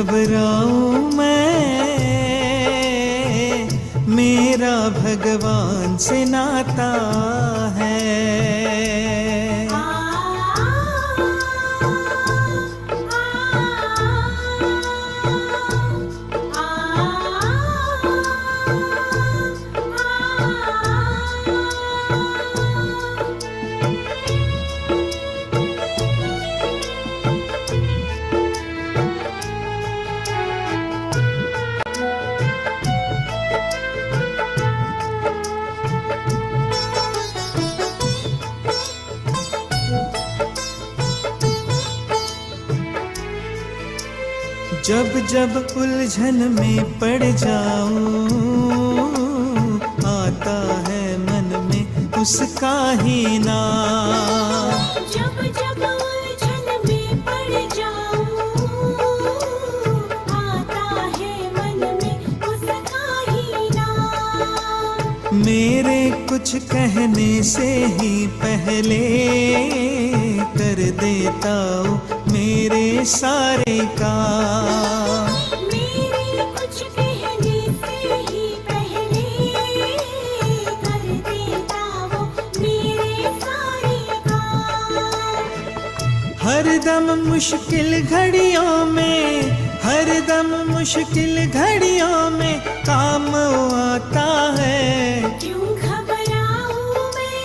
घबराऊं मैं, मेरा भगवान से नाता है। जब जब उलझन में पड़ जाऊं, आता है मन में उसका ही नाम। जब जब उलझन में पड़ जाऊं, आता है मन में उसका ही नाम। मेरे कुछ कहने से ही पहले कर देता हूँ मेरे सारे काम। मेरे कुछ कहने से ही पहले कर देता वो मेरे सारे काम। हरदम मुश्किल घड़ियों में, हरदम मुश्किल घड़ियों में काम आता है। क्यों घबराऊं मैं,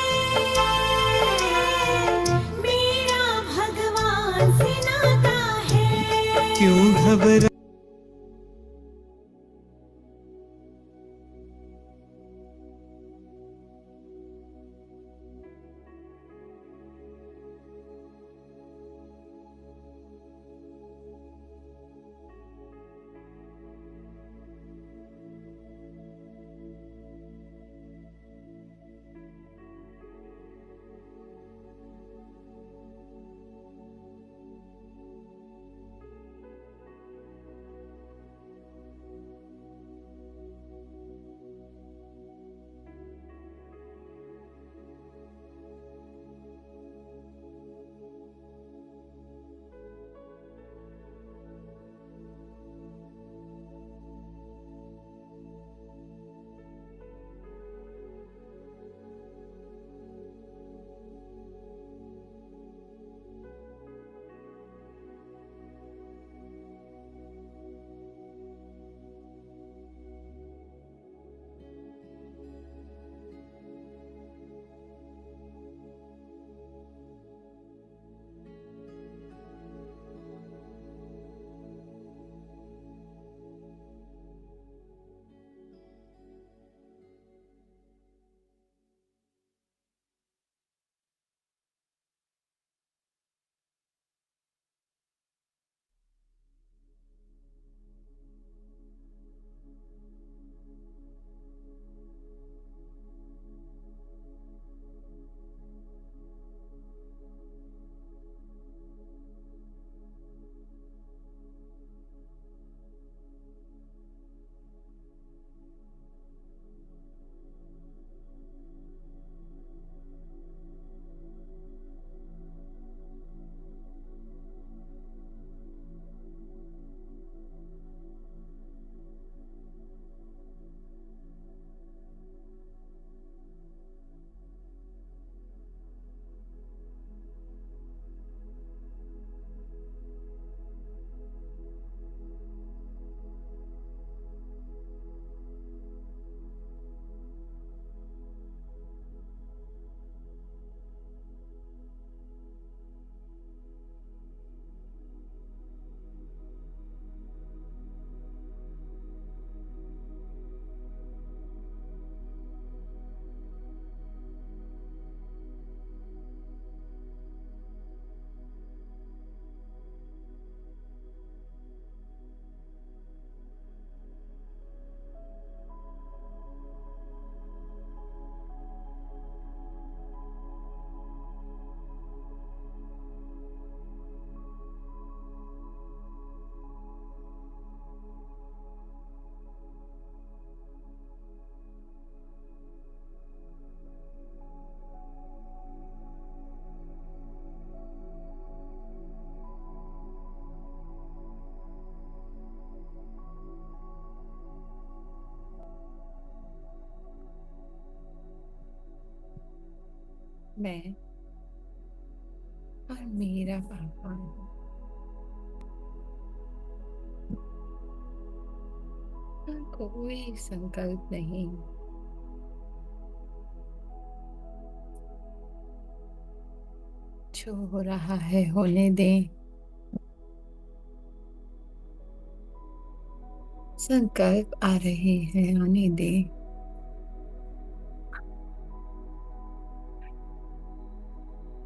मेरा भगवान से नाता है। क्यों घबरा मैं और मेरा पापा का कोई संकल्प नहीं। जो हो रहा है होने दें। संकल्प आ रहे हैं आने दें।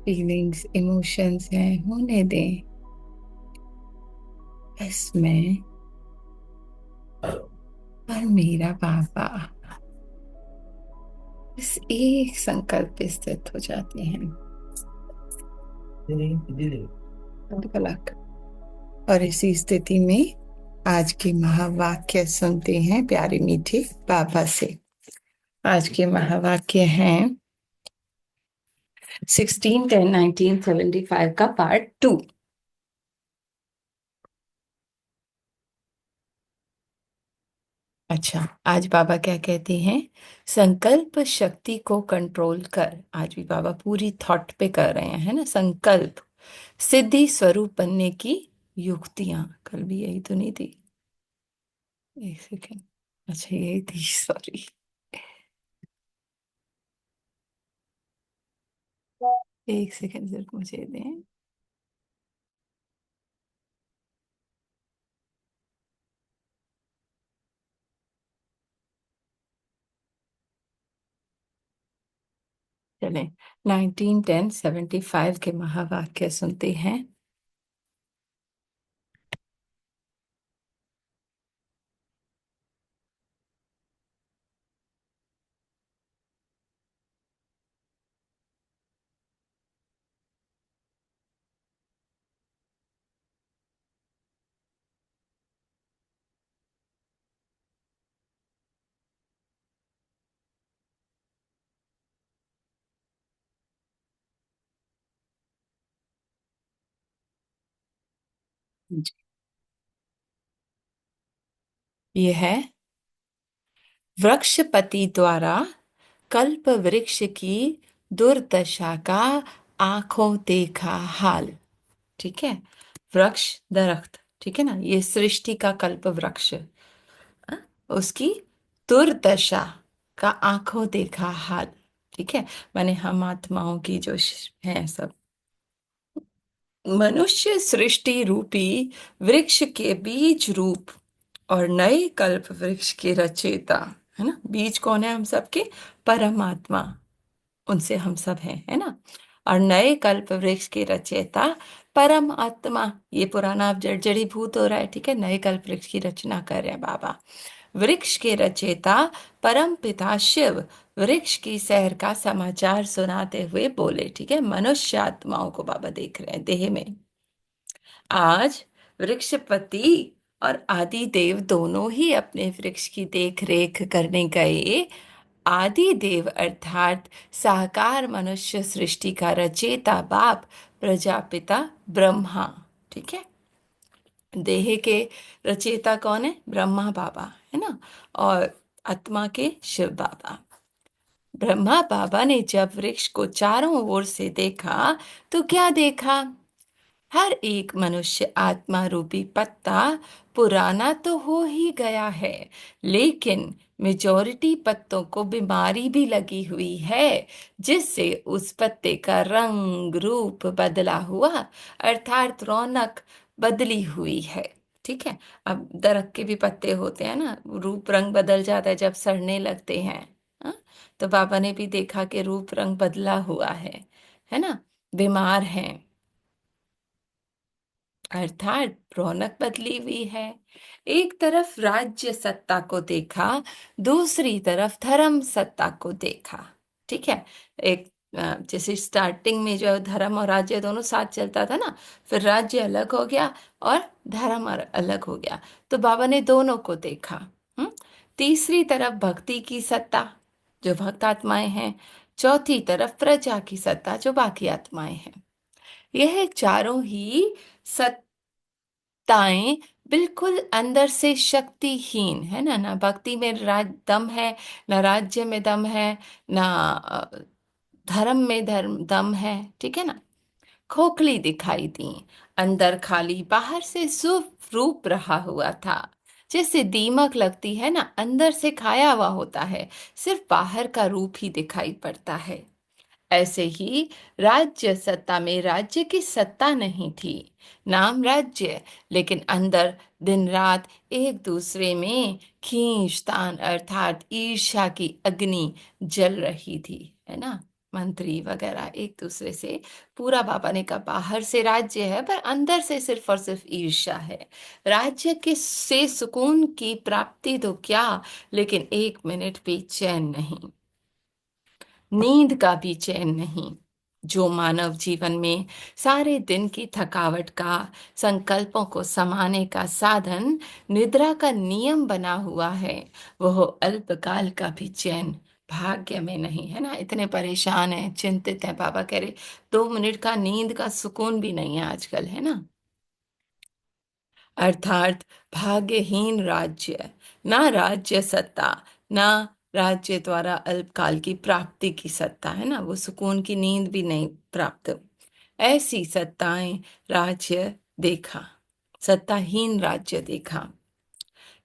फीलिंग्स इमोशंस हैं होने दें। बस मैं और मेरा पापा बस एक संकल्प पे स्थित हो जाते हैं। अलग अलग। और इसी स्थिति में आज के महावाक्य सुनते हैं प्यारे मीठे बाबा से। आज के महावाक्य हैं 16-10-1975 का पार्ट 2। अच्छा, आज बाबा क्या कहते हैं? संकल्प शक्ति को कंट्रोल कर। आज भी बाबा पूरी थॉट पे कर रहे हैं, है ना? संकल्प सिद्धि स्वरूप बनने की युक्तियां। कल भी यही तो नहीं थी? एक सेकेंड। अच्छा, यही थी, सॉरी। एक सेकेंड सिर्फ मुझे दें। चलें, 19-10-75 के महावाक्य सुनते हैं। जी। ये है वृक्षपति द्वारा कल्प वृक्ष की दुर्दशा का आंखों देखा हाल। ठीक है, वृक्ष दरख्त, ठीक है ना, ये सृष्टि का कल्प वृक्ष, उसकी दुर्दशा का आंखों देखा हाल। ठीक है, माने हम आत्माओं की जो हैं सब, मनुष्य सृष्टि रूपी वृक्ष के बीज रूप और नए कल्प वृक्ष के रचयिता, है ना? बीज कौन है हम सबके? परमात्मा, उनसे हम सब हैं, है ना? और नए कल्प वृक्ष के रचयिता परम आत्मा। ये पुराना अब जड़ी भूत हो रहा है, ठीक है? नए कल्प वृक्ष की रचना कर रहे हैं बाबा। वृक्ष के रचयिता परम पिता शिव वृक्ष की सैर का समाचार सुनाते हुए बोले। ठीक है, मनुष्य आत्माओं को बाबा देख रहे हैं देह में। आज वृक्षपति और आदि देव दोनों ही अपने वृक्ष की देख रेख करने गए। आदि देव अर्थात साकार मनुष्य सृष्टि का रचयिता बाप प्रजापिता ब्रह्मा। ठीक है, देह के रचयिता कौन है? ब्रह्मा बाबा, है ना? और आत्मा के शिव बाबा। ब्रह्मा बाबा ने जब वृक्ष को चारों ओर से देखा तो क्या देखा? हर एक मनुष्य आत्मा रूपी पत्ता पुराना तो हो ही गया है, लेकिन मेजॉरिटी पत्तों को बीमारी भी लगी हुई है, जिससे उस पत्ते का रंग रूप बदला हुआ, अर्थात रौनक बदली हुई है। ठीक है, अब दरख्त के भी पत्ते होते हैं ना, रूप रंग बदल जाता है जब सड़ने लगते हैं। हाँ? तो बाबा ने भी देखा कि रूप रंग बदला हुआ है ना? बीमार हैं, अर्थात रौनक बदली हुई है। एक तरफ राज्य सत्ता को देखा, दूसरी तरफ धर्म सत्ता को देखा। ठीक है, एक जैसे स्टार्टिंग में जो धर्म और राज्य दोनों साथ चलता था ना, फिर राज्य अलग हो गया और धर्म अलग हो गया, तो बाबा ने दोनों को देखा। हम्म तीसरी तरफ भक्ति की सत्ता, जो भक्त आत्माएं हैं। चौथी तरफ प्रजा की सत्ता, जो बाकी आत्माएं हैं। यह चारों ही ताएं बिल्कुल अंदर से शक्तिहीन है ना भक्ति में दम है, ना राज्य में दम है, ना धर्म में धर्म दम है, ठीक है ना। खोखली दिखाई दी, अंदर खाली, बाहर से शुभ रूप रहा हुआ था। जैसे दीमक लगती है ना, अंदर से खाया हुआ होता है, सिर्फ बाहर का रूप ही दिखाई पड़ता है। ऐसे ही राज्य सत्ता में राज्य की सत्ता नहीं थी, नाम राज्य, लेकिन अंदर दिन रात एक दूसरे में खींचतान अर्थात ईर्ष्या की अग्नि जल रही थी, है ना। मंत्री वगैरह एक दूसरे से, पूरा बाबा ने कहा बाहर से राज्य है पर अंदर से सिर्फ और सिर्फ ईर्ष्या है। राज्य के से सुकून की प्राप्ति तो क्या, लेकिन एक मिनट भी चैन नहीं, नींद का भी चैन नहीं। जो मानव जीवन में सारे दिन की थकावट का, संकल्पों को समाने का साधन निद्रा का नियम बना हुआ है, वह अल्पकाल का भी चैन भाग्य में नहीं, है ना। इतने परेशान हैं, चिंतित हैं, बाबा कह रहे 2 मिनट का नींद का सुकून भी नहीं है आजकल, है ना। अर्थात भाग्यहीन राज्य, ना राज्य सत्ता, ना राज्य द्वारा अल्पकाल की प्राप्ति की सत्ता, है ना, वो सुकून की नींद भी नहीं प्राप्त। ऐसी सत्ताएं राज्य देखा, सत्ताहीन राज्य देखा।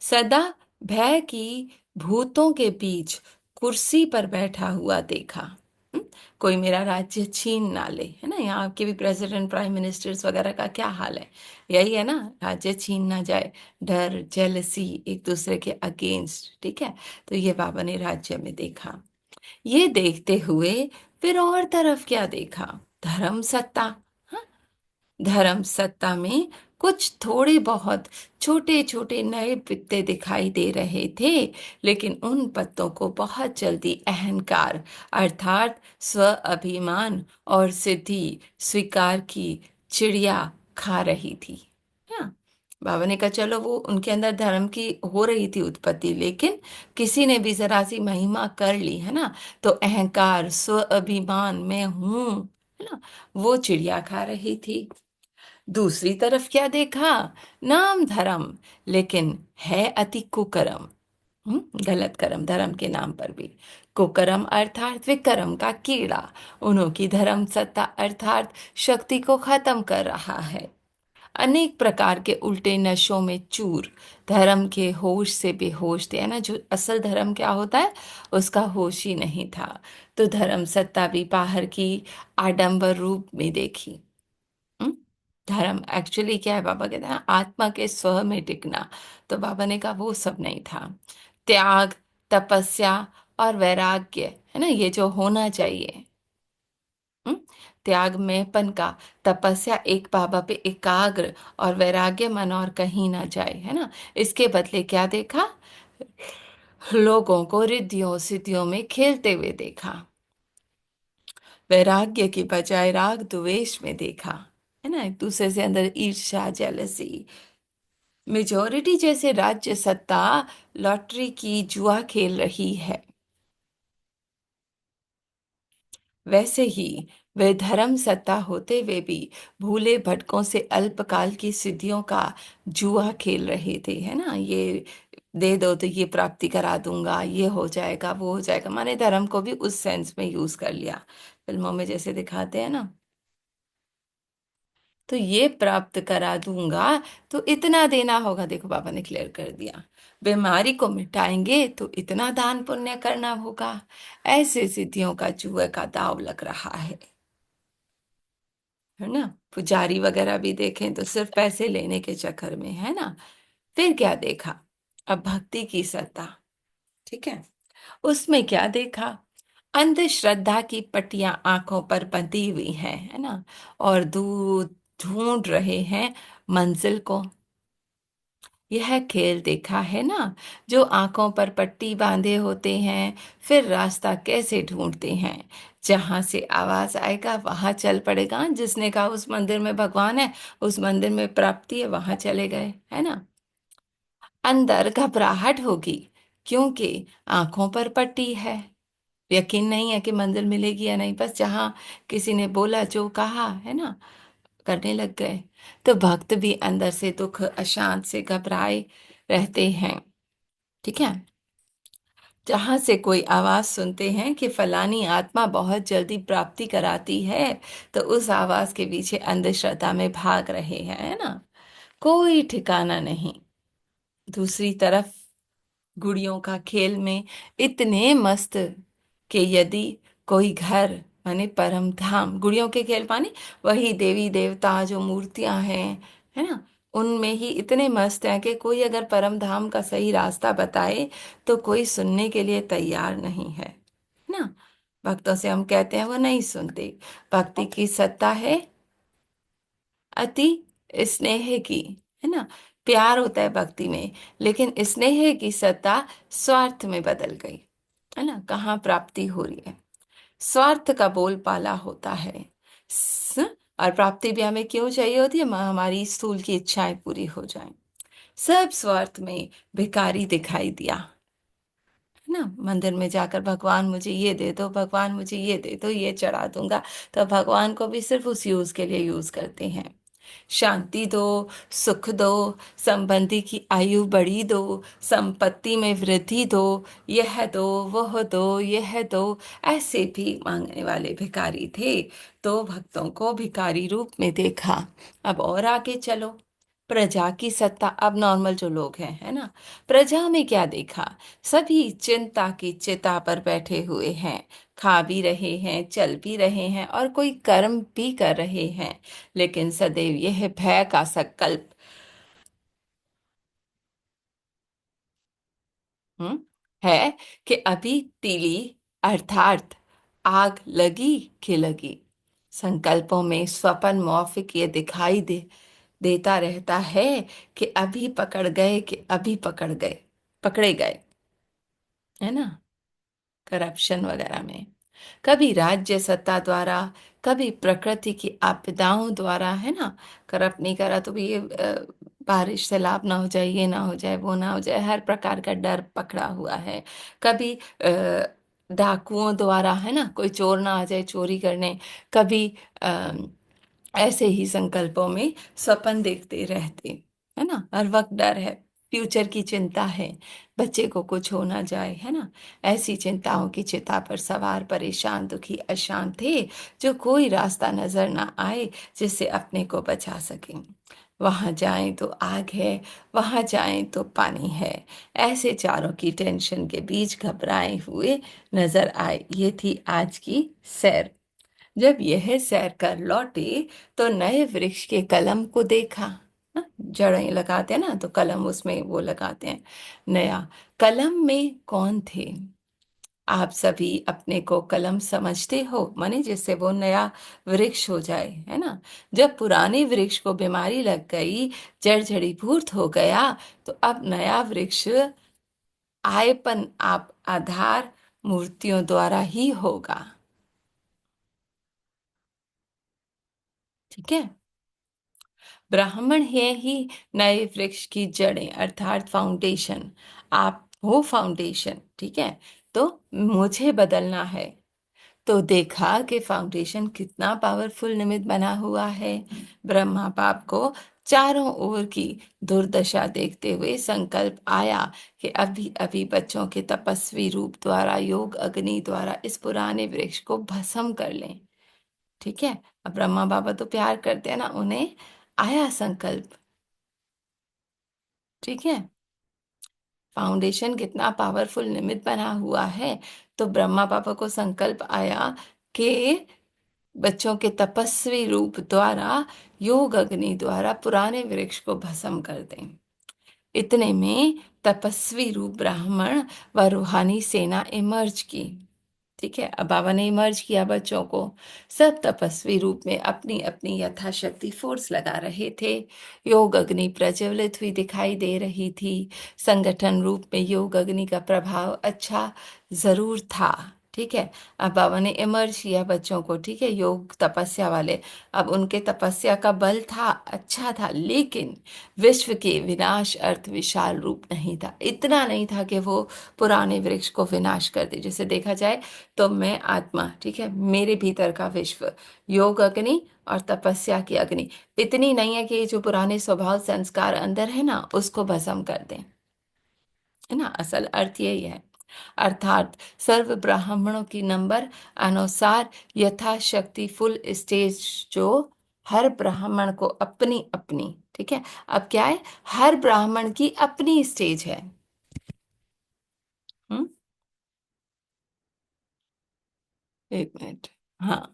सदा भय की भूतों के बीच कुर्सी पर बैठा हुआ देखा। हम्म? कोई मेरा राज्य छीन ना ले, है ना। यहाँ के भी प्रेसिडेंट प्राइम मिनिस्टर्स वगैरह का क्या हाल है, यही है ना, राज्य छीन ना जाए, डर, जेलसी, एक दूसरे के अगेंस्ट, ठीक है। तो ये बाबा ने राज्य में देखा। ये देखते हुए फिर और तरफ क्या देखा, धर्म सत्ता। धर्म सत्ता में कुछ थोड़े बहुत छोटे छोटे नए पत्ते दिखाई दे रहे थे, लेकिन उन पत्तों को बहुत जल्दी अहंकार अर्थात स्व अभिमान और सिद्धि स्वीकार की चिड़िया खा रही थी। हाँ, बाबा ने कहा चलो, वो उनके अंदर धर्म की हो रही थी उत्पत्ति, लेकिन किसी ने भी जरा सी महिमा कर ली, है ना, तो अहंकार स्व अभिमान मैं हूं, है ना, वो चिड़िया खा रही थी। दूसरी तरफ क्या देखा, नाम धर्म, लेकिन है अति कुकर्म। गलत कर्म, धर्म के नाम पर भी कुकर्म अर्थात विकर्म का कीड़ा, उन्हों की धर्म सत्ता अर्थात शक्ति को खत्म कर रहा है। अनेक प्रकार के उल्टे नशों में चूर, धर्म के होश से बेहोश थे, है ना। जो असल धर्म क्या होता है उसका होश ही नहीं था। तो धर्म सत्ता भी बाहर की आडंबर रूप में देखी। हम्म? धर्म एक्चुअली क्या है, बाबा कहते हैं आत्मा के स्व में टिकना। तो बाबा ने कहा वो सब नहीं था। त्याग, तपस्या और वैराग्य, है ना, ये जो होना चाहिए। हम्म? त्याग मेंपन का, तपस्या एक बाबा पे एकाग्र, और वैराग्य मन और कहीं ना जाए, है ना। इसके बदले क्या देखा, लोगों को रिद्धियों सिद्धियों में खेलते हुए देखा। वैराग्य की बजाय राग द्वेष में देखा, है ना, एक दूसरे से अंदर ईर्ष्या, जेलसी। मेजोरिटी जैसे राज्य सत्ता लॉटरी की जुआ खेल रही है, वैसे ही वे धर्म सत्ता होते हुए भी भूले भटकों से अल्पकाल की सिद्धियों का जुआ खेल रहे थे, है ना। ये दे दो तो ये प्राप्ति करा दूंगा, ये हो जाएगा, वो हो जाएगा, माने धर्म को भी उस सेंस में यूज कर लिया, फिल्मों में जैसे दिखाते हैं ना। तो ये प्राप्त करा दूंगा तो इतना देना होगा, देखो बाबा ने क्लियर कर दिया। बीमारी को मिटाएंगे तो इतना दान पुण्य करना होगा। ऐसे सिद्धियों का जुए का दाव लग रहा है ना। पुजारी वगैरह भी देखें तो सिर्फ पैसे लेने के चक्कर में, है ना। फिर क्या देखा, अब भक्ति की सत्ता, ठीक है। उसमें क्या देखा, अंधश्रद्धा की पट्टियां आंखों पर बंधी हुई हैं, है ना, और दूर ढूंढ रहे हैं मंजिल को। यह खेल देखा है ना, जो आंखों पर पट्टी बांधे होते हैं फिर रास्ता कैसे ढूंढते हैं। जहां से आवाज आएगा वहां चल पड़ेगा, जिसने कहा उस मंदिर में भगवान है, उस मंदिर में प्राप्ति है, वहां चले गए, है ना। अंदर घबराहट होगी क्योंकि आंखों पर पट्टी है, यकीन नहीं है कि मंजिल मिलेगी या नहीं, बस जहां किसी ने बोला जो कहा, है ना, करने लग गए। तो भक्त भी अंदर से दुख, अशांत से घबराए रहते हैं, ठीक है। जहां से कोई आवाज सुनते हैं कि फलानी आत्मा बहुत जल्दी प्राप्ति कराती है, तो उस आवाज के पीछे अंधश्रद्धा में भाग रहे हैं, है ना। कोई ठिकाना नहीं। दूसरी तरफ गुड़ियों का खेल में इतने मस्त कि यदि कोई घर माने परम धाम, गुड़ियों के खेल माने वही देवी देवता जो मूर्तियां हैं, है ना, उनमें ही इतने मस्त हैं कि कोई अगर परम धाम का सही रास्ता बताए तो कोई सुनने के लिए तैयार नहीं है ना। भक्तों से हम कहते हैं, वो नहीं सुनते। भक्ति की सत्ता है अति स्नेह की, है ना। प्यार होता है भक्ति में, लेकिन स्नेह की सत्ता स्वार्थ में बदल गई, है ना। कहाँ प्राप्ति हो रही है, स्वार्थ का बोलबाला होता है। और प्राप्ति भी हमें क्यों चाहिए होती है, हमारी स्थूल की इच्छाएं पूरी हो जाएं। सब स्वार्थ में भिखारी दिखाई दिया, है ना। मंदिर में जाकर भगवान मुझे ये दे दो, भगवान मुझे ये दे दो, ये चढ़ा दूंगा, तो भगवान को भी सिर्फ उस यूज के लिए यूज करते हैं। शांति दो, सुख दो, संबंधी की आयु बढ़ी दो, संपत्ति में वृद्धि दो, यह दो, वह दो, यह दो, ऐसे भी मांगने वाले भिखारी थे। तो भक्तों को भिखारी रूप में देखा। अब और आगे चलो, प्रजा की सत्ता। अब नॉर्मल जो लोग हैं, है ना, प्रजा में क्या देखा, सभी चिंता की चिता पर बैठे हुए हैं, खा भी रहे हैं, चल भी रहे हैं, और कोई कर्म भी कर रहे हैं, लेकिन सदैव यह भय का संकल्प हम्म है कि अभी तीली अर्थात आग लगी कि लगी। संकल्पों में स्वपन मौफिक ये दिखाई देता रहता है कि अभी पकड़ गए, कि अभी पकड़ गए, पकड़े गए, है ना, करप्शन वगैरह में। कभी राज्य सत्ता द्वारा, कभी प्रकृति की आपदाओं द्वारा, है ना। करप्ट नहीं करा तो भी ये बारिश से लाभ ना हो जाए, ये ना हो जाए, वो ना हो जाए, हर प्रकार का डर पकड़ा हुआ है। कभी डाकुओं द्वारा, है ना, कोई चोर ना आ जाए चोरी करने। कभी ऐसे ही संकल्पों में स्वप्न देखते रहते, है ना, हर वक्त डर है, फ्यूचर की चिंता है, बच्चे को कुछ हो ना जाए, है ना। ऐसी चिंताओं की चिता पर सवार परेशान दुखी अशांत थे, जो कोई रास्ता नजर ना आए जिससे अपने को बचा सकें। वहां जाएं तो आग है, वहां जाएं तो पानी है, ऐसे चारों की टेंशन के बीच घबराए हुए नजर आए। ये थी आज की सैर। जब यह सैर कर लौटे तो नए वृक्ष के कलम को देखा। जड़ें लगाते हैं ना, तो कलम उसमें वो लगाते हैं नया। कलम में कौन थे, आप सभी अपने को कलम समझते हो, माने जिससे वो नया वृक्ष हो जाए, है ना। जब पुराने वृक्ष को बीमारी लग गई, जड़ जड़ीभूत हो गया, तो अब नया वृक्ष आयपन आप आधार मूर्तियों द्वारा ही होगा। ठीक है। ब्राह्मण है ही नए वृक्ष की जड़ें अर्थात फाउंडेशन। आप हो फाउंडेशन, ठीक है। तो मुझे बदलना है। तो देखा कि फाउंडेशन कितना पावरफुल निमित्त बना हुआ है। ब्रह्मा बाप को चारों ओर की दुर्दशा देखते हुए संकल्प आया कि अभी अभी बच्चों के तपस्वी रूप द्वारा, योग अग्नि द्वारा इस पुराने वृक्ष को भस्म कर लें। ठीक है। अब ब्रह्मा बाबा तो प्यार करते हैं ना, उन्हें आया संकल्प। ठीक है। फाउंडेशन कितना पावरफुल निमित्त बना हुआ है। तो ब्रह्मा बाबा को संकल्प आया कि बच्चों के तपस्वी रूप द्वारा, योग अग्नि द्वारा पुराने वृक्ष को भस्म कर दें। इतने में तपस्वी रूप ब्राह्मण व रूहानी सेना इमर्ज की। ठीक है। अब बाबा ने इमर्ज किया बच्चों को। सब तपस्वी रूप में अपनी अपनी यथाशक्ति फोर्स लगा रहे थे। योग अग्नि प्रज्वलित हुई दिखाई दे रही थी। संगठन रूप में योग अग्नि का प्रभाव अच्छा जरूर था। ठीक है। अब बाबा ने इमर्ज किया बच्चों को, ठीक है, योग तपस्या वाले। अब उनके तपस्या का बल था, अच्छा था, लेकिन विश्व के विनाश अर्थ विशाल रूप नहीं था। इतना नहीं था कि वो पुराने वृक्ष को विनाश कर दे। जैसे देखा जाए तो मैं आत्मा, ठीक है, मेरे भीतर का विश्व, योग अग्नि और तपस्या की अग्नि इतनी नहीं है कि ये जो पुराने स्वभाव संस्कार अंदर है ना, उसको भस्म कर दें, है ना। असल अर्थ यही है। अर्थात सर्व ब्राह्मणों की नंबर अनुसार यथाशक्ति फुल स्टेज जो हर ब्राह्मण को अपनी अपनी, ठीक है, अब क्या है, हर ब्राह्मण की अपनी स्टेज है। हम्म, एक मिनट। हाँ,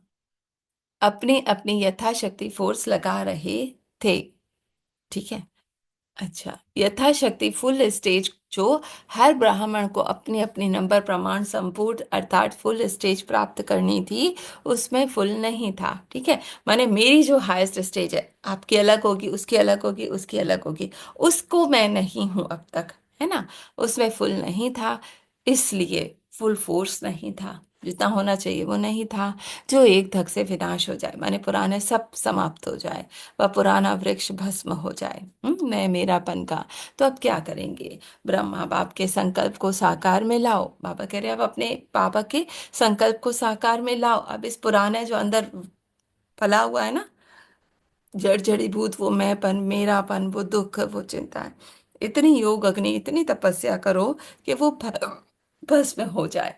अपनी अपनी यथाशक्ति फोर्स लगा रहे थे, ठीक है। अच्छा, यथाशक्ति फुल स्टेज जो हर ब्राह्मण को अपनी अपनी नंबर प्रमाण संपूर्ण अर्थात फुल स्टेज प्राप्त करनी थी, उसमें फुल नहीं था, ठीक है। माने मेरी जो हाईएस्ट स्टेज है, आपकी अलग होगी, उसकी अलग होगी, उसकी अलग होगी, उसको मैं नहीं हूं अब तक, है ना, उसमें फुल नहीं था, इसलिए फुल फोर्स नहीं था, जितना होना चाहिए वो नहीं था, जो एक धक से विनाश हो जाए, माने पुराने सब समाप्त हो जाए, वह पुराना वृक्ष भस्म हो जाए, मैं मेरापन का। तो अब क्या करेंगे, ब्रह्मा बाप के संकल्प को साकार में लाओ, बाबा कह रहे हैं अब अपने बाबा के संकल्प को साकार में लाओ, अब इस पुराने जो अंदर फला हुआ है ना, जड़ जड़ीभूत, वो मैंपन, मेरापन, वो दुख, वो चिंता है, इतनी योग अग्नि, इतनी तपस्या करो कि वो भस्म हो जाए।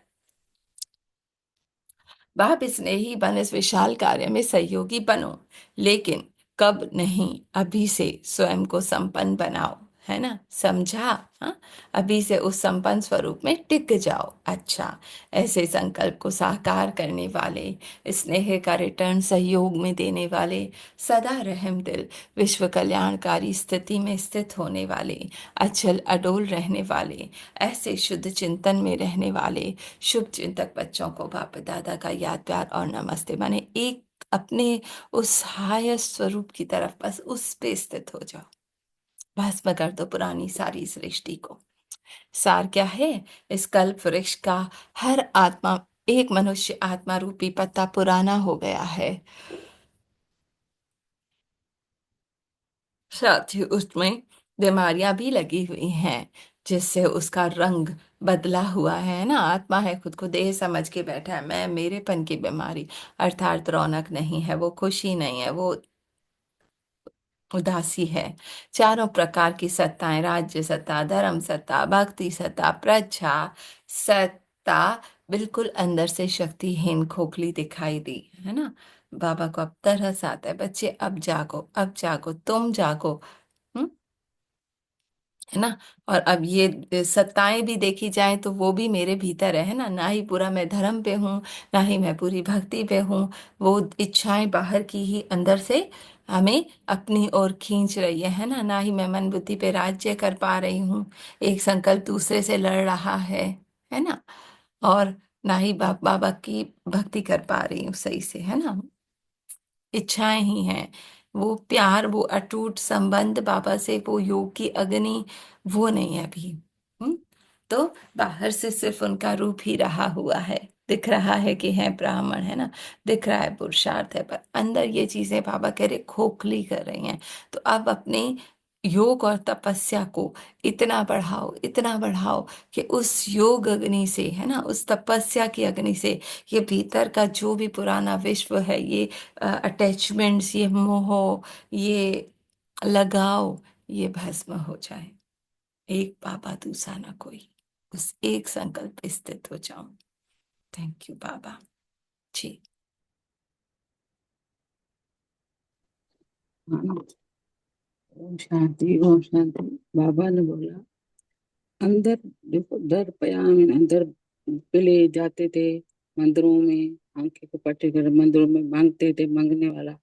बाप स्नेही बन इस विशाल कार्य में सहयोगी बनो, लेकिन कब नहीं, अभी से स्वयं को संपन्न बनाओ, है ना, समझा। हाँ, अभी से उस संपन्न स्वरूप में टिक जाओ। अच्छा, ऐसे संकल्प को साकार करने वाले, स्नेह का रिटर्न सहयोग में देने वाले, सदा रहम दिल, विश्व कल्याणकारी स्थिति में स्थित होने वाले, अचल अडोल रहने वाले, ऐसे शुद्ध चिंतन में रहने वाले शुभ चिंतक बच्चों को बाप दादा का याद प्यार और नमस्ते, माने एक अपने उस हाईएस्ट स्वरूप की तरफ बस उस पे स्थित हो जाओ, भस्म कर दो पुरानी सारी सृष्टि को। सार क्या है, इस कल्प वृक्ष का हर आत्मा, एक मनुष्य आत्मा रूपी पत्ता पुराना हो गया है, साथ ही उसमें बीमारियां भी लगी हुई हैं, जिससे उसका रंग बदला हुआ है ना, आत्मा है खुद को देह समझ के बैठा है, मैं मेरेपन की बीमारी, अर्थात रौनक नहीं है, वो खुशी नहीं है, वो उदासी है। चारों प्रकार की सत्ताएं, राज्य सत्ता, धर्म सत्ता, भक्ति सत्ता, प्रज्ञा सत्ता, बिल्कुल अंदर से शक्तिहीन खोखली दिखाई दी, है ना। बाबा को अब तरस आता है, बच्चे अब जागो, अब जागो, तुम जागो, हम्म, है ना। और अब ये सत्ताएं भी देखी जाए तो वो भी मेरे भीतर है ना, ना ही पूरा मैं धर्म पे हूँ, ना ही मैं पूरी भक्ति पे हूँ, वो इच्छाएं बाहर की ही अंदर से हमें अपनी ओर खींच रही है ना, ना ही मैं मन बुद्धि पे राज्य कर पा रही हूँ, एक संकल्प दूसरे से लड़ रहा है ना, और ना ही बाबा की भक्ति कर पा रही हूँ सही से, है ना, इच्छाएं ही हैं, वो प्यार, वो अटूट संबंध बाबा से, वो योग की अग्नि, वो नहीं है अभी। हम्म, तो बाहर से सिर्फ उनका रूप ही रहा हुआ है, दिख रहा है कि है ब्राह्मण, है ना, दिख रहा है पुरुषार्थ है, पर अंदर ये चीजें बाबा कह रहे खोखली कर रही हैं। तो अब अपने योग और तपस्या को इतना बढ़ाओ कि उस योग अग्नि से, है ना, उस तपस्या की अग्नि से ये भीतर का जो भी पुराना विश्व है, ये अटैचमेंट्स, ये मोह, ये लगाव, ये भस्म हो जाए, एक बाबा दूसरा ना कोई, उस एक संकल्प पे स्थित हो जाऊं। थैंक यू बाबा जी। हाँ, ओम शांति, ओम शांति। बाबा ने बोला अंदर देखो, दर पयान अंदर पहले जाते थे मंदिरों में, आंखें को पट्टे कर मंदिरों में मांगते थे, मांगने वाला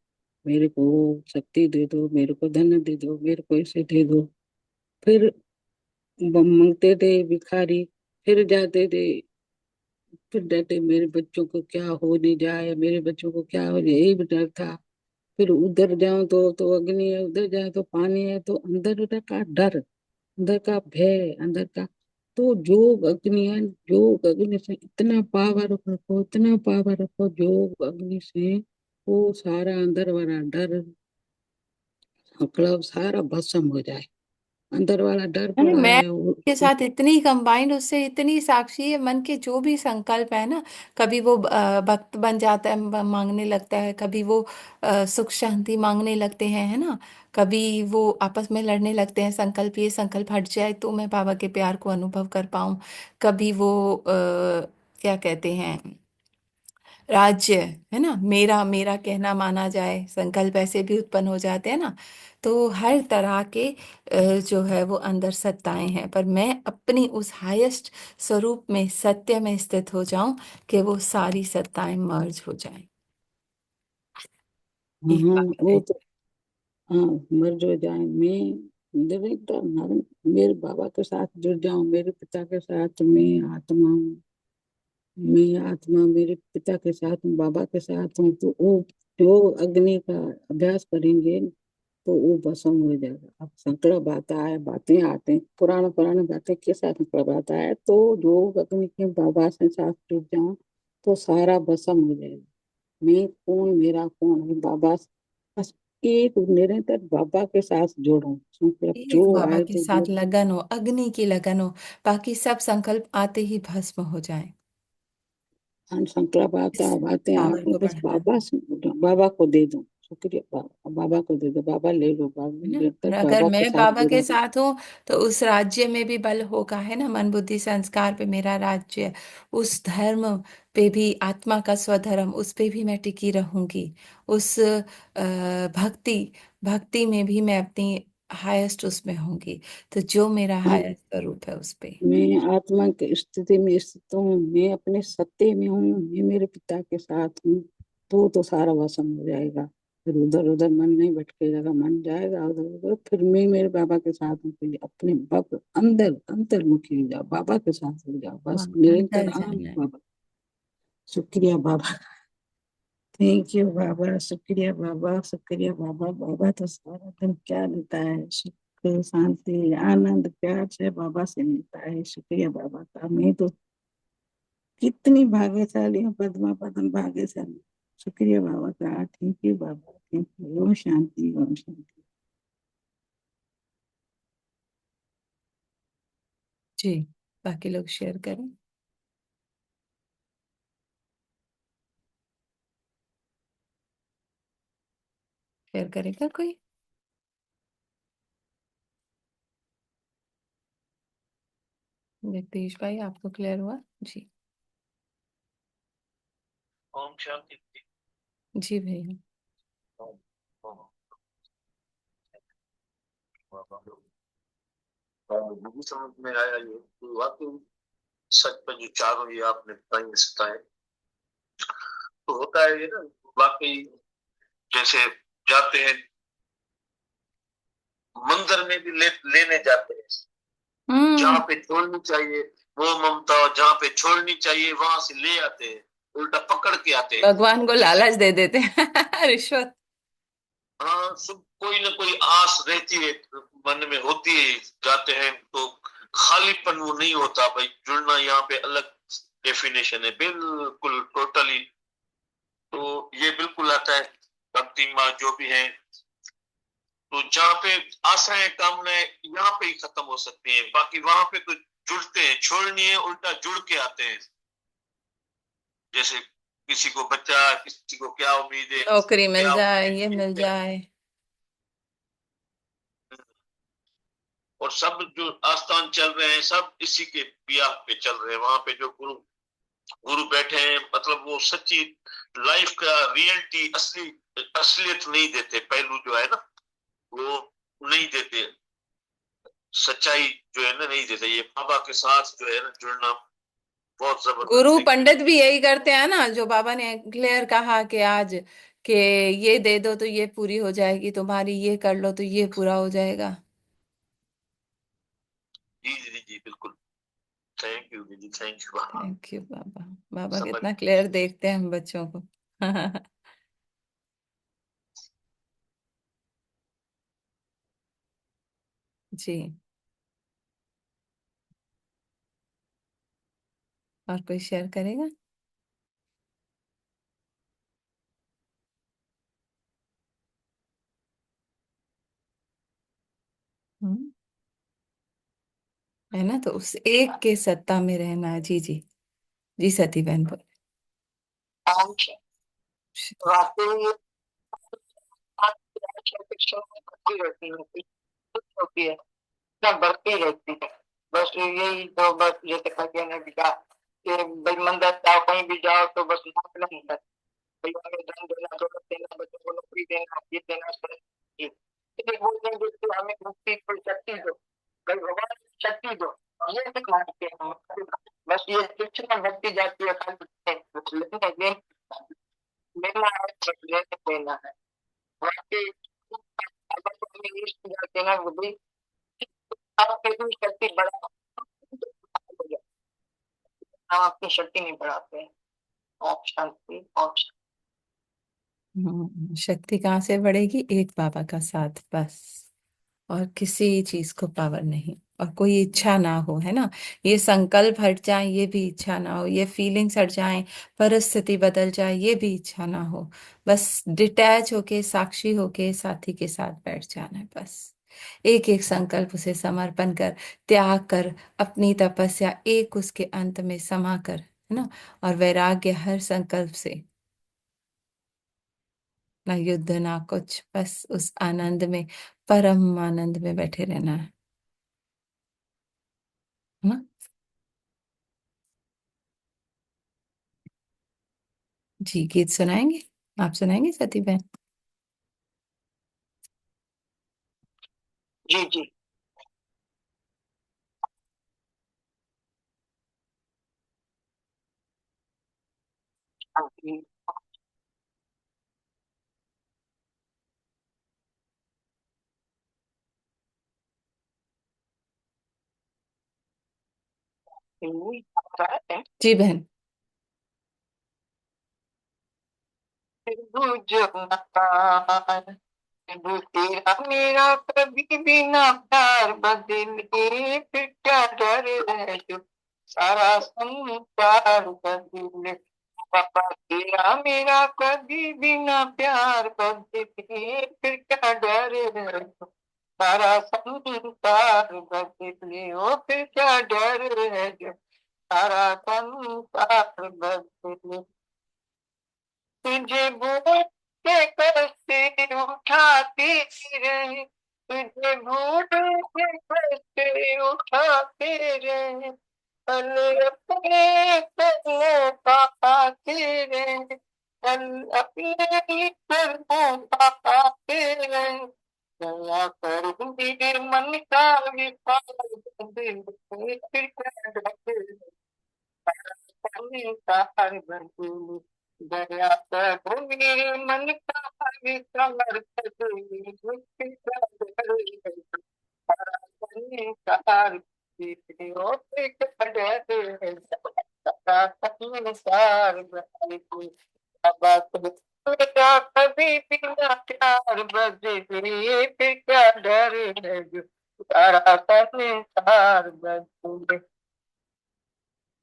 मेरे को शक्ति दे दो, मेरे को धन दे दो, मेरे को ऐसे दे दो। फिर मांगते थे भिखारी, फिर जाते थे, फिर डरते मेरे बच्चों को क्या होने जाए, मेरे बच्चों को क्या हो जाए, यही डर था। फिर उधर जाओ तो अग्नि है, उधर जाओ तो पानी है, तो अंदर उधर का डर, अंदर का भय, अंदर का, तो योग अग्नि है, योग अग्नि से इतना पावर रखो, इतना पावर रखो योग अग्नि से, वो सारा अंदर वाला डर मतलब सारा भस्म हो जाए। अंदर वाला डर है ना, पड़ा मैं है वो। के साथ इतनी कंबाइंड, उससे इतनी साक्षी है, मन के जो भी संकल्प है ना, कभी वो भक्त बन जाता है, मांगने लगता है, कभी वो सुख शांति मांगने लगते हैं, है ना, कभी वो आपस में लड़ने लगते हैं, संकल्प ये संकल्प हट जाए तो मैं बाबा के प्यार को अनुभव कर पाऊं, कभी वो क्या कहते हैं, राज्य, है ना, मेरा मेरा कहना माना जाए, संकल्प ऐसे भी उत्पन्न हो जाते हैं ना। तो हर तरह के जो है वो अंदर सत्ताएं हैं, पर मैं अपनी उस हाईएस्ट स्वरूप में, सत्य में स्थित हो जाऊं कि वो सारी सत्ताएं मर्ज हो जाएं, हाँ एक हाँ, बार वो है। तो हाँ, मर्ज हो जाए। मैं निर्विकार मेरे बाबा के साथ जुड़ जाऊं, मेरे पिता के साथ। मैं आत्मा हूँ, मैं आत्मा मेरे पिता के साथ हूँ, बाबा के साथ हूँ। तो वो जो अग्नि का अभ्यास करेंगे तो वो भस्म हो जाएगा। अब संकड़ा बातें आए, बातें आते हैं, पुराना पुरानी बातें के साथ संकड़ा बात आए, तो जो अग्नि के बाबा से साथ जुड़ जाऊं तो सारा भस्म हो जाएगा। मैं कौन, मेरा कौन है बाबा। बस एक निरंतर बाबा के साथ जोड़ो, संकल्प एक जो बाबा आए के तो साथ जो लगन हो, अग्नि की लगन हो, बाकी सब संकल्प आते ही भस्म हो जाए। संकल्प आता, इस बातें पावर आती, को बस बढ़ाना बाबा बाबा को दे दो। शुक्रिया बाबा, बाबा को दे दो, बाबा ले लो, बाबा है ना। और निरंतर अगर बाबा के मैं साथ बाबा के जुड़ो। साथ हूँ तो उस राज्य में भी बल होगा, है ना, मन बुद्धि संस्कार पे मेरा राज्य, उस धर्म पे भी, आत्मा का स्वधर्म, उस पे भी मैं टिकी रहूंगी, उस भक्ति, भक्ति में भी मैं अपनी हाईएस्ट उसमें होंगी, तो जो मेरा हाँ, हाईएस्ट स्वरूप है उस पे। मैं आत्मा की स्थिति में स्थित हूँ, मैं अपने सत्य में हूँ, मैं मेरे पिता के साथ हूँ। तो सारा वसम हो जाएगा। फिर उधर उधर मन नहीं भटकेगा, मन जाएगा उधर उधर। फिर मैं मेरे बाबा के साथ हूँ, फिर अपने बाबा अंदर अंतर्मुखी हो जाओ, बाबा के साथ हो जाओ, हाँ, बस निरंतर अंदर आनंद जाना है। बाबा। शुक्रिया बाबा, थैंक यू बाबा, शुक्रिया बाबा, शुक्रिया बाबा। बाबा तो सारा दिन क्या देता है, सुख शांति आनंद प्यार से बाबा से मिलता है। शुक्रिया बाबा का। मैं तो कितनी भाग्यशाली हूँ, पद्मा पद्म भाग्यशाली। शुक्रिया बाबा का, थैंक यू बाबा, थैंक यू। ओम शांति, ओम शांति। जी, बाकी लोग शेयर करें। शेयर करेगा कोई? जगदीश भाई, आपको क्लियर हुआ? जी। ओम शांति। जी भैया। ओम ओम बाबा। मुझे समझ में आया ये कि वाकई सच में जो चारों ये आपने बताई सताए तो होता है ये ना, वाकई जैसे जाते हैं मंदिर में भी लेने जाते हैं, हम्म। जहाँ पे छोड़नी चाहिए वो ममता, जहाँ पे छोड़नी चाहिए वहां से ले आते हैं, उल्टा पकड़ के आते हैं। भगवान को जैसे लालच दे देते हैं रिश्वत। हाँ, सब कोई ना कोई आस रहती है, मन में होती है, जाते हैं तो खालीपन वो नहीं होता भाई। जुड़ना यहाँ पे अलग डेफिनेशन है, बिल्कुल टोटली। तो ये बिल्कुल आता है भक्ति माँ जो भी है। तो जहाँ पे आशाएं कामनाएं यहाँ पे ही खत्म हो सकती हैं, बाकी वहां पे तो जुड़ते हैं, छोड़नी है उल्टा जुड़ के आते हैं। जैसे किसी को बच्चा, किसी को क्या उम्मीद है, किसी नौकरी को मिल क्या जाए, उम्मीद ये मिल है। जाए। और सब जो आस्थान चल रहे हैं सब इसी के बियाह पे चल रहे हैं। वहां पे जो गुरु गुरु बैठे हैं, मतलब वो सच्ची लाइफ का रियलिटी, असली असलियत नहीं देते, पहलू जो है ना वो नहीं देते, सच्चाई जो है ना नहीं देते। ये बाबा के साथ जो है ना जुड़ना बहुत गुरु जबरदस्त है। पंडित भी यही करते हैं ना, जो बाबा ने क्लियर कहा कि आज कि ये दे दो तो ये पूरी हो जाएगी तुम्हारी, ये कर लो तो ये पूरा हो जाएगा। जी जी जी बिल्कुल। थैंक यू दीदी, थैंक यू बाबा। थैंक यू बाबा। बाबा समझ कितना क्लियर देखते हैं हम बच्चों को। जी। और कोई शेयर करेगा? हम्म। है ना। तो उस एक के सत्ता में रहना है। जी जी जी, सती बहन बोल। वाकई ये बात अपेक्षा में बढ़ती रहती है, कुछ होती है ना, बढ़ती रहती है। बस यही तो, बस जैसे खगे ने भी कहा कि भाई मंदिर जाओ, कहीं भी जाओ तो बस नाम नहीं है, भाई हमें धन देना, दौलत देना, बच्चों को नौकरी देना, ये देना, ये बोलते हैं कि हमें मुक्ति कोई शक्ति दो, भाई भगवान की शक्ति दो, ये भी मानते हैं हम। बस ये तुच्छ में भक्ति जाती है, खाली लेना है, लेना देना है। वाकई अगर तो हमें इष्ट जाते ना, वो भी आपकी भी शक्ति बढ़ा, हम अपनी शक्ति नहीं बढ़ाते हैं। ओम शांति, ओम शांति। शक्ति कहाँ से बढ़ेगी? एक बाबा का साथ बस। और किसी चीज को पावर नहीं, और कोई इच्छा ना हो, है ना। ये संकल्प हट जाए, ये भी इच्छा ना हो। ये फीलिंग्स हट जाए, परिस्थिति बदल जाए, ये भी इच्छा ना हो। बस डिटैच होके, साक्षी होके साथी के साथ बैठ जाना है बस। एक एक संकल्प उसे समर्पण कर, त्याग कर, अपनी तपस्या एक उसके अंत में समा कर, है ना। और वैराग्य हर संकल्प से, ना युद्ध ना कुछ, बस उस आनंद में, परम आनंद में बैठे रहना है ना। जी, गीत सुनाएंगे? आप सुनाएंगे सती बहन? जी जी। शांति। जी बहन। बुझ मकान, वो तेरा मेरा कभी भी ना प्यार बदले, फिर क्या डर है जो सारा संसार बदले। पापा तेरा मेरा कभी भी ना प्यार बदले, फिर क्या डर है जो सारा संसार बदले। ओ फिर क्या डर है जो सारा संसार बदले। तुझे भूल के कैसे उठाती रहे, तुझे भूल के कैसे उठाते रहे, कल अपने करने पाते रहे, कल अपने ही करने पाते रहे। दया कर मेरे मन का विकार दिल से, फिर क्या ढके संसार बदले। दया कर मेरे मन का विकार बदले, फिर क्या ढके संसार बदले। ओ फिर क्या ढके संसार बदले। बाबा बेटा कभी बिना प्यार बदले, फिर क्या डर है जो सारा संसार बदले।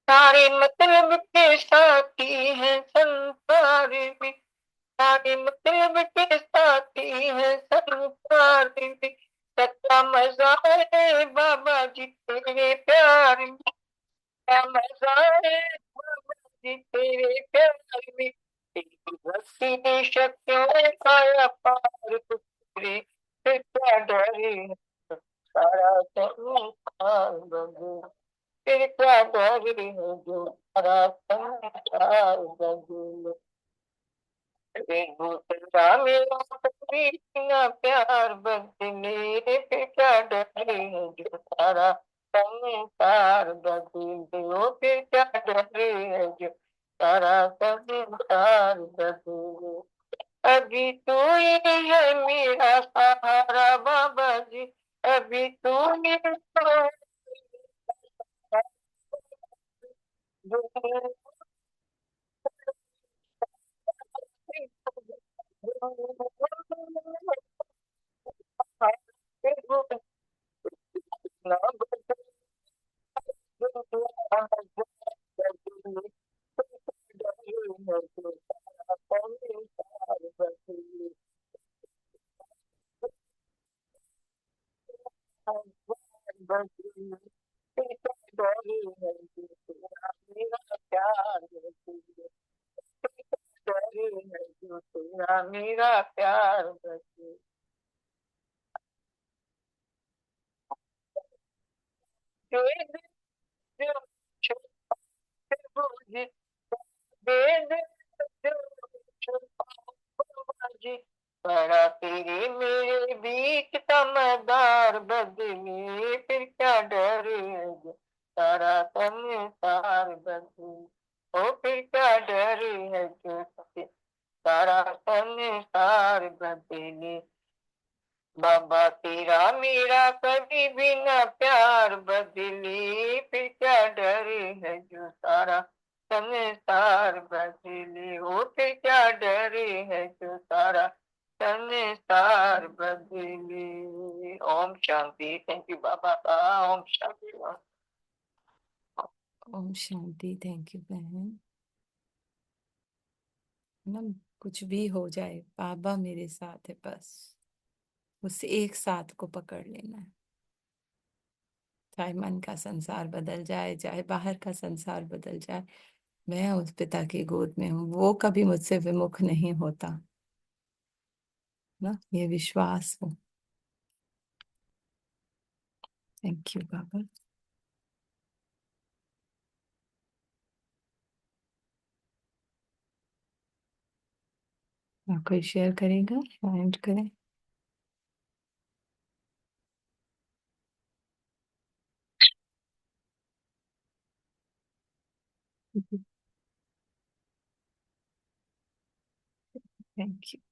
सारे मतलब के साथी हैं संसार में, सारे मतलब के साथी हैं संसार में। सच्चा मजा है बाबा जी तेरे प्यार में, क्या मजा है बाबा जी तेरे प्यार में। तेरी भक्ति ने शक्तियों का अपार तुझे, फिर क्या डरे सारा संसार बदले। फिर क्या डर है जो सारा संसार बदले। एक दूसरा मेरा कभी इतना प्यार बदले, फिर क्या डर है जो सारा संसार बदले। ओ फिर क्या डर है जो सारा संसार बदले। अभी तू ही है मेरा सहारा बाबा जी, अभी तू ही है जो डरे है जो तेरा मेरा प्यार बदले, डरे है जो तेरा मेरा प्यार बदले। जो एक जो छुपा मुझे दे दे, जो छुपा मुझे पड़ा तेरे मेरे बीच समझदार बदले, फिर क्या डरे है जो सारा संसार बदले, ओ फिर क्या डरे है जो सारा संसार बदले। बाबा तेरा मेरा कभी भी न प्यार बदले, फिर क्या डरे है जो सारा संसार बदले, हो फिर क्या डरे है जो सारा संसार बदले। ओम शांति। थैंक यू बाबा का। ओम शांति। ओम शांति। थैंक यू बहन। ना कुछ भी हो जाए, बाबा मेरे साथ है, बस उस एक साथ को पकड़ लेना है। चाहे मन का संसार बदल जाए, चाहे बाहर का संसार बदल जाए, मैं उस पिता की गोद में हूँ, वो कभी मुझसे विमुख नहीं होता। ना ये विश्वास हो। थैंक यू बाबा। और कोई शेयर करेगा? एंड करें। Thank you.